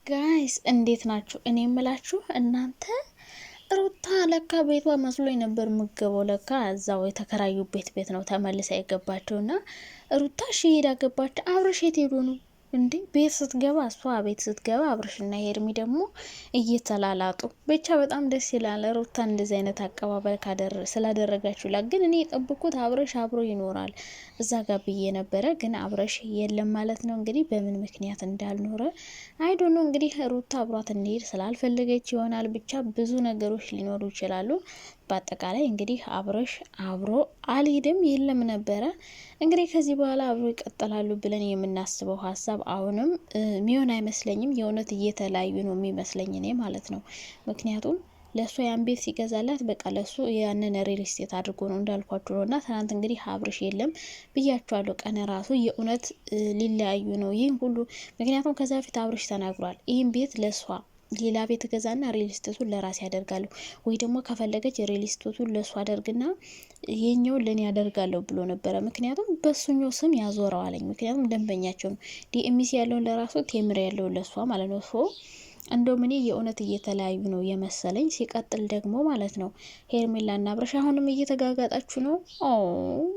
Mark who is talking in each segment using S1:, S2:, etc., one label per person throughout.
S1: ጋይስ እንዴት ናችሁ? እኔ የምላችሁ እናንተ ሩታ ለካ ቤቷ መስሎኝ ነበር ምገበው። ለካ እዛው የተከራዩ ቤት ነው ተመልሳ የገባችውና ሩታ ሄዳ ገባች። አብረሽ የት ሄዱ ነው እንዴ? ቤት ስትገባ እሷ ቤት ስትገባ አብረሽና ሄርሚ ደግሞ እየተላላጡ ብቻ በጣም ደስ ይላል። ሩታ እንደዚህ አይነት አቀባበል ስላደረጋችሁላት ግን እኔ የጠብኩት አብረሽ አብሮ ይኖራል እዛ ጋር ብዬ ነበረ። ግን አብረሽ የለም ማለት ነው። እንግዲህ በምን ምክንያት እንዳልኖረ አይዶኖ። እንግዲህ ሩታ አብሯት እንሄድ ስላልፈለገች ይሆናል። ብቻ ብዙ ነገሮች ሊኖሩ ይችላሉ። በአጠቃላይ እንግዲህ አብረሽ አብሮ አልሄድም የለም ነበረ። እንግዲህ ከዚህ በኋላ አብሮ ይቀጥላሉ ብለን የምናስበው ሀሳብ አሁንም ሚሆን አይመስለኝም። የእውነት እየተለያዩ ነው የሚመስለኝ እኔ ማለት ነው። ምክንያቱም ለእሱ ያን ቤት ሲገዛላት በቃ ለእሱ ያንን ሪል ስቴት አድርጎ ነው እንዳልኳችሁ ነው። እና ትናንት እንግዲህ አብርሽ የለም ብያችኋለሁ። ቀን ራሱ የእውነት ሊለያዩ ነው ይህን ሁሉ። ምክንያቱም ከዛ በፊት አብርሽ ተናግሯል። ይህን ቤት ለእሷ ሌላ ቤት ገዛና ሪል ስቴቱን ለራሴ ያደርጋለሁ ወይ ደግሞ ከፈለገች ሪል ስቴቱን ለእሱ አደርግና የኛውን ለኔ ያደርጋለሁ ብሎ ነበረ። ምክንያቱም በሱኛው ስም ያዞረዋለኝ። ምክንያቱም ደንበኛቸው ነው። ዲኤምሲ ያለውን ለራሱ ቴምር ያለውን ለእሷ ማለት ነው። እንደውም እኔ የእውነት እየተለያዩ ነው የመሰለኝ። ሲቀጥል ደግሞ ማለት ነው ሄርሜላና አብርሽ አሁንም እየተጋጋጣችሁ ነው። ኦ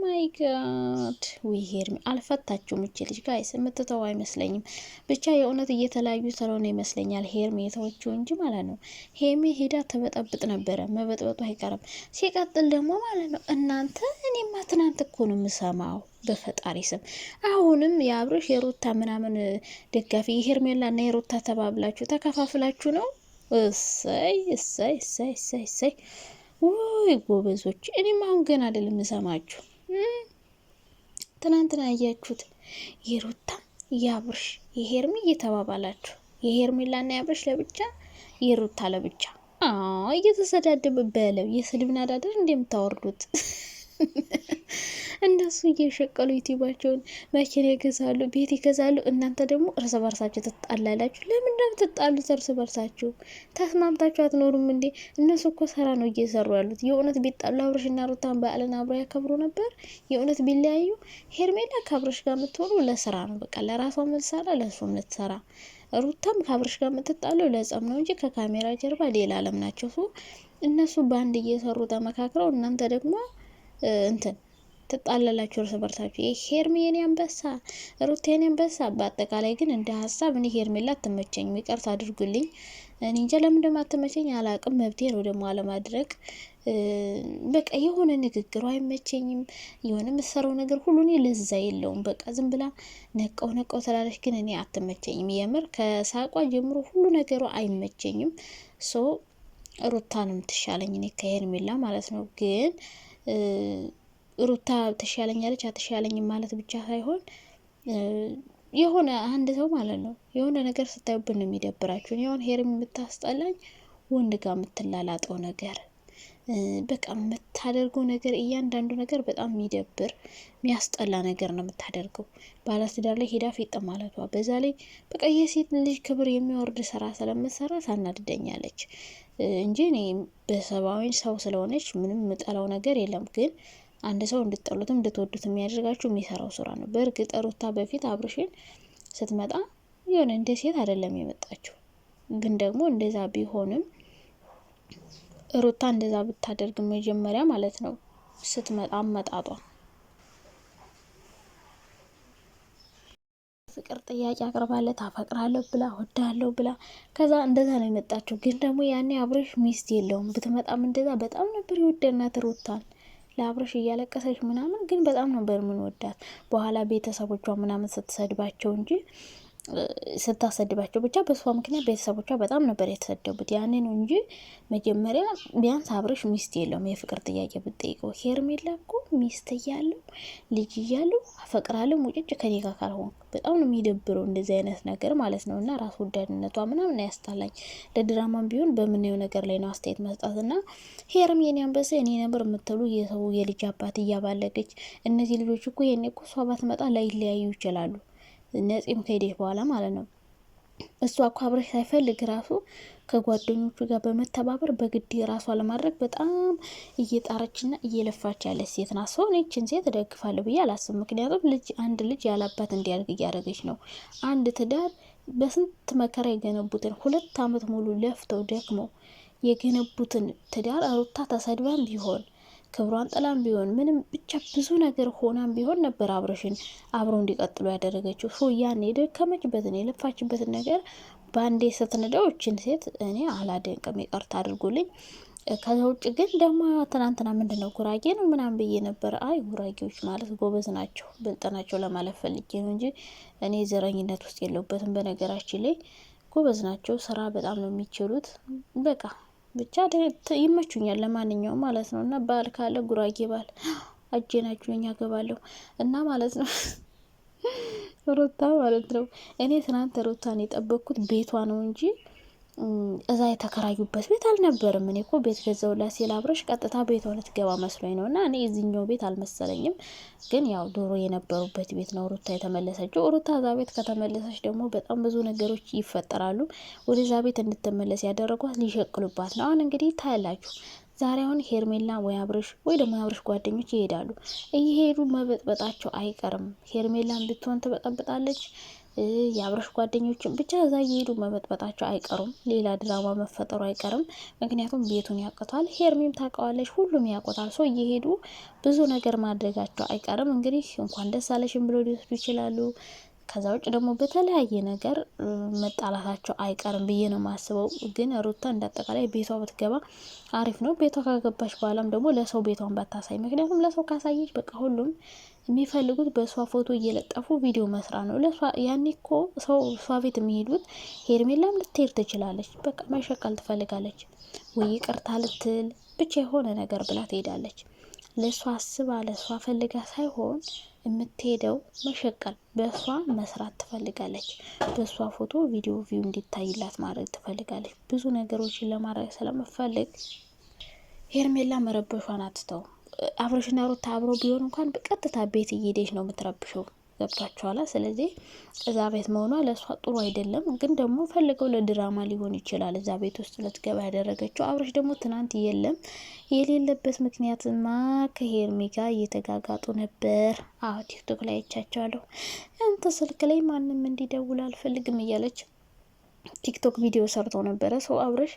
S1: ማይ ጋድ ወይ ሄርሜ አልፈታችሁም። እቺ ልጅ ጋይስ የምትተው አይመስለኝም። ብቻ የእውነት እየተለያዩ ስለሆነ ይመስለኛል ሄርሜ የተወችው እንጂ ማለት ነው። ሄርሜ ሄዳ ተበጠብጥ ነበረ፣ መበጥበጡ አይቀርም። ሲቀጥል ደግሞ ማለት ነው እናንተ እኔማ ትናንት እኮ ነው የምሰማው በፈጣሪ ስም አሁንም የአብርሽ የሩታ ምናምን ደጋፊ የሄርሜላ እና የሩታ ተባብላችሁ ተከፋፍላችሁ ነው። እሰይ እሰይ እሰይ እሰይ እሰይ! ውይ ጎበዞች! እኔም አሁን ገና አይደለም የምሰማችሁ። ትናንትና ያያችሁት የሩታ የአብርሽ የሄርሜ እየተባባላችሁ የሄርሜላ እና የአብርሽ ለብቻ የሩታ ለብቻ እየተሰዳደበ በለው የስድብ ናዳደር እንደምታወርዱት እነሱ እየሸቀሉ ዩቲዩባቸውን መኪና ይገዛሉ፣ ቤት ይገዛሉ። እናንተ ደግሞ እርስ በርሳችሁ ትጣላላችሁ። ለምን ነው ትጣሉት? እርስ በርሳችሁ ተስማምታችሁ አትኖሩም እንዴ? እነሱ እኮ ስራ ነው እየሰሩ ያሉት። የእውነት ቢጣሉ አብርሽና ሩታን በዓልን አብረው ያከብሩ ነበር። የእውነት ቢለያዩ ሄርሜላ ከአብርሽ ጋር የምትሆኑ ለስራ ነው። በቃ ለራሷ ምትሰራ ለሱ ምትሰራ። ሩታም ከአብርሽ ጋር የምትጣለው ለጸም ነው እንጂ ከካሜራ ጀርባ ሌላ አለም ናቸው። እነሱ በአንድ እየሰሩ ተመካክረው እናንተ ደግሞ እንትን ትጣላላችሁ እርስ በርሳችሁ። ሄርሜ የኔ አንበሳ፣ ሩታ የኔ አንበሳ። በአጠቃላይ ግን እንደ ሀሳብ እኔ ሄርሜላ አትመቸኝም። ይቅርታ አድርጉልኝ። እኔ እንጃ ለምን እንደማትመቸኝ አላቅም። መብቴ ነው ደግሞ አለማድረግ። በቃ የሆነ ንግግሩ አይመቸኝም። የሆነ የምትሰራው ነገር ሁሉ እኔ ለዛ የለውም። በቃ ዝም ብላ ነቀው ትላለች። ግን እኔ አትመቸኝም። የምር ከሳቋ ጀምሮ ሁሉ ነገሩ አይመቸኝም። ሩታንም ትሻለኝ እኔ ከሄርሜላ ማለት ነው። ግን ሩታ ትሻለኛለች አትሻለኝም ማለት ብቻ ሳይሆን የሆነ አንድ ሰው ማለት ነው የሆነ ነገር ስታዩብን ነው የሚደብራችሁ። የሆነ ሄርሜ የምታስጠላኝ ወንድ ጋር የምትላላጠው ነገር፣ በቃ የምታደርገው ነገር እያንዳንዱ ነገር በጣም የሚደብር የሚያስጠላ ነገር ነው የምታደርገው። ባለትዳር ላይ ሄዳ ፊጥ ማለቷ፣ በዛ ላይ በቃ የሴት ልጅ ክብር የሚወርድ ስራ ስለምትሰራ ታናድደኛለች እንጂ እኔ በሰባዊ ሰው ስለሆነች ምንም የምጠላው ነገር የለም። ግን አንድ ሰው እንድትጠሉትም እንድትወዱት የሚያደርጋችሁ የሚሰራው ስራ ነው። በእርግጥ ሩታ በፊት አብርሽን ስትመጣ የሆነ እንደ ሴት አይደለም የመጣችው። ግን ደግሞ እንደዛ ቢሆንም ሩታ እንደዛ ብታደርግ መጀመሪያ ማለት ነው ስትመጣ አመጣጧ ፍቅር ጥያቄ አቅርባለት አፈቅራለሁ ብላ ወዳለሁ ብላ ከዛ እንደዛ ነው የመጣችው። ግን ደግሞ ያኔ አብርሽ ሚስት የለውም። ብትመጣም እንደዛ በጣም ነበር የወደድናት ሩታን ለአብርሽ እያለቀሰች ምናምን። ግን በጣም ነበር ምን ወዳት። በኋላ ቤተሰቦቿ ምናምን ስትሰድባቸው እንጂ ስታሰድባቸው ብቻ በሷ ምክንያት ቤተሰቦቿ በጣም ነበር የተሰደቡት። ያኔ ነው እንጂ መጀመሪያ ቢያንስ አብርሽ ሚስት የለውም። የፍቅር ጥያቄ ብትጠይቀው ሄርሜላ እኮ ሚስት እያለው ልጅ እያለው አፈቅራለሁ ሙጭጭ ከኔ ጋር ካልሆን በጣም ነው የሚደብረው እንደዚህ አይነት ነገር ማለት ነው። እና ራስ ወዳድነቷ ምናምን ያስጠላኝ። ለድራማም ቢሆን በምናየው ነገር ላይ ነው አስተያየት መስጠት። እና ሄርሜ የኔ አንበሳ እኔ ነበር የምትሉ የሰው የልጅ አባት እያባለገች እነዚህ ልጆች እኮ የኔ እኮ እሷ ባትመጣ ላይለያዩ ይችላሉ። ነፂም ከሄደች በኋላ ማለት ነው። እሷ እኮ አብርሽ ሳይፈልግ ራሱ ከጓደኞቹ ጋር በመተባበር በግድ ራሷ ለማድረግ በጣም እየጣረችና እየለፋች ያለች ሴት ናት። ሰው እችን ሴት እደግፋለሁ ብዬ አላስብም። ምክንያቱም አንድ ልጅ ያላባት እንዲያድግ እያደረገች ነው። አንድ ትዳር በስንት መከራ የገነቡትን 2 አመት ሙሉ ለፍተው ደክመው የገነቡትን ትዳር ሩታ ተሰድባም ቢሆን ክብሯን ጥላም ቢሆን ምንም ብቻ ብዙ ነገር ሆናም ቢሆን ነበር አብርሽን አብረው እንዲቀጥሉ ያደረገችው። ያን የደከመችበትን የለፋችበትን ነገር በአንዴ ስትንደው እችን ሴት እኔ አላደንቅም፣ ይቅርታ አድርጉልኝ። ከዛ ውጭ ግን ደግሞ ትናንትና ምንድነው ጉራጌ ነው ምናምን ብዬ ነበር። አይ ጉራጌዎች ማለት ጎበዝ ናቸው፣ ብልጥ ናቸው ለማለት ፈልጌ ነው እንጂ እኔ ዘረኝነት ውስጥ የለውበትም። በነገራችን ላይ ጎበዝ ናቸው፣ ስራ በጣም ነው የሚችሉት። በቃ ብቻ ይመቹኛል ለማንኛውም ማለት ነው። እና ባል ካለ ጉራጌ ባል አጀናችሁኝ ያገባለሁ እና ማለት ነው። ሩታ ማለት ነው እኔ ትናንት ሩታን የጠበቅኩት ቤቷ ነው እንጂ እዛ የተከራዩበት ቤት አልነበርም። እኔ እኮ ቤት ገዛውላት ሲል አብርሽ ቀጥታ ቤቷ ልትገባ መስሎኝ ነው። እና እኔ እዚህኛው ቤት አልመሰለኝም። ግን ያው ዶሮ የነበሩበት ቤት ነው ሩታ የተመለሰችው። ሩታ እዛ ቤት ከተመለሰች ደግሞ በጣም ብዙ ነገሮች ይፈጠራሉ። ወደዛ ቤት እንድትመለስ ያደረጓት ሊሸቅሉባት ነው። አሁን እንግዲህ ታያላችሁ። ዛሬ አሁን ሄርሜላ ወይ አብርሽ ወይ ደግሞ የአብርሽ ጓደኞች ይሄዳሉ። እየሄዱ መበጥበጣቸው አይቀርም። ሄርሜላን ብትሆን ትበጠብጣለች። የአብርሽ ጓደኞችን ብቻ እዛ እየሄዱ መበጥበጣቸው አይቀሩም። ሌላ ድራማ መፈጠሩ አይቀርም። ምክንያቱም ቤቱን ያውቁታል። ሄርሜም ታውቀዋለች፣ ሁሉም ያውቁታል። ሰው እየሄዱ ብዙ ነገር ማድረጋቸው አይቀርም። እንግዲህ እንኳን ደስ አለሽም ብሎ ሊወስዱ ይችላሉ። ከዛ ውጭ ደግሞ በተለያየ ነገር መጣላታቸው አይቀርም ብዬ ነው ማስበው። ግን ሩታ እንዳጠቃላይ ቤቷ ብትገባ አሪፍ ነው። ቤቷ ካገባች በኋላም ደግሞ ለሰው ቤቷን ባታሳይ። ምክንያቱም ለሰው ካሳየች በቃ ሁሉም የሚፈልጉት በእሷ ፎቶ እየለጠፉ ቪዲዮ መስራት ነው። ለሷ ያኔ እኮ ሰው እሷ ቤት የሚሄዱት ሄርሜላም ልትሄድ ትችላለች። በቃ መሸቀል ትፈልጋለች ወይ ይቅርታ ልትል ብቻ የሆነ ነገር ብላ ትሄዳለች። ለእሷ አስባ ለእሷ ፈልጋ ሳይሆን የምትሄደው መሸቀል፣ በእሷ መስራት ትፈልጋለች። በእሷ ፎቶ ቪዲዮ ቪው እንዲታይላት ማድረግ ትፈልጋለች። ብዙ ነገሮችን ለማድረግ ስለምፈልግ ሄርሜላ መረበሿን አትተው። አብረሽና ሩታ አብረው ቢሆን እንኳን በቀጥታ ቤት እየሄደች ነው የምትረብሸው። ገብቷቸዋላ። ስለዚህ እዛ ቤት መሆኗ ለእሷ ጥሩ አይደለም። ግን ደግሞ ፈልገው ለድራማ ሊሆን ይችላል እዛ ቤት ውስጥ ልትገባ ያደረገችው። አብረሽ ደግሞ ትናንት የሌለበት ምክንያትማ ከሄርሜ ጋር እየተጋጋጡ ነበር። አዎ ቲክቶክ ላይ አይቻቸዋለሁ። አንተ ስልክ ላይ ማንም እንዲደውል አልፈልግም እያለች ቲክቶክ ቪዲዮ ሰርቶ ነበረ። ሰው አብረሽ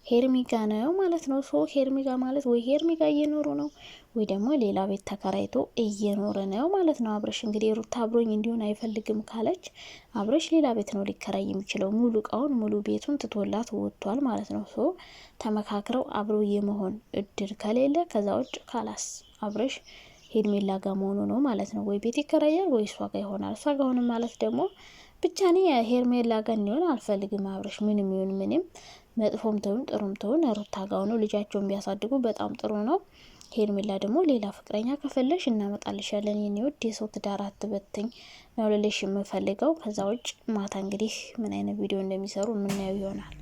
S1: ሄርሚጋ ነው ማለት ነው። ሰው ሄርሚጋ ማለት ወይ ሄርሚጋ እየኖሩ ነው ወይ ደግሞ ሌላ ቤት ተከራይቶ እየኖረ ነው ማለት ነው። አብረሽ እንግዲህ ሩታ አብሮኝ እንዲሆን አይፈልግም ካለች አብረሽ ሌላ ቤት ነው ሊከራይ የሚችለው። ሙሉ እቃውን ሙሉ ቤቱን ትቶላት ወጥቷል ማለት ነው። ሶ ተመካክረው አብሮ የመሆን እድል ከሌለ ከዛ ውጭ ካላስ አብረሽ ሄርሜላ ጋር መሆኑ ነው ማለት ነው። ወይ ቤት ይከራያል ወይ እሷ ጋር ይሆናል። እሷ ጋር ሆነ ማለት ደግሞ ብቻ እኔ ሄርሜላ ጋር እንዲሆን አልፈልግም። አብረሽ ምንም ይሁን ምንም መጥፎም ተውን ጥሩም ተውን ሩታ ጋር ነው ልጃቸውን ቢያሳድጉ በጣም ጥሩ ነው። ሄርሜላ ደግሞ ሌላ ፍቅረኛ ከፈለሽ እናመጣልሻለን። የኔ ውድ የሰው ትዳር አትበትኝ ነው ልልሽ የምፈልገው። ከዛ ውጭ ማታ እንግዲህ ምን አይነት ቪዲዮ እንደሚሰሩ የምናየው ይሆናል።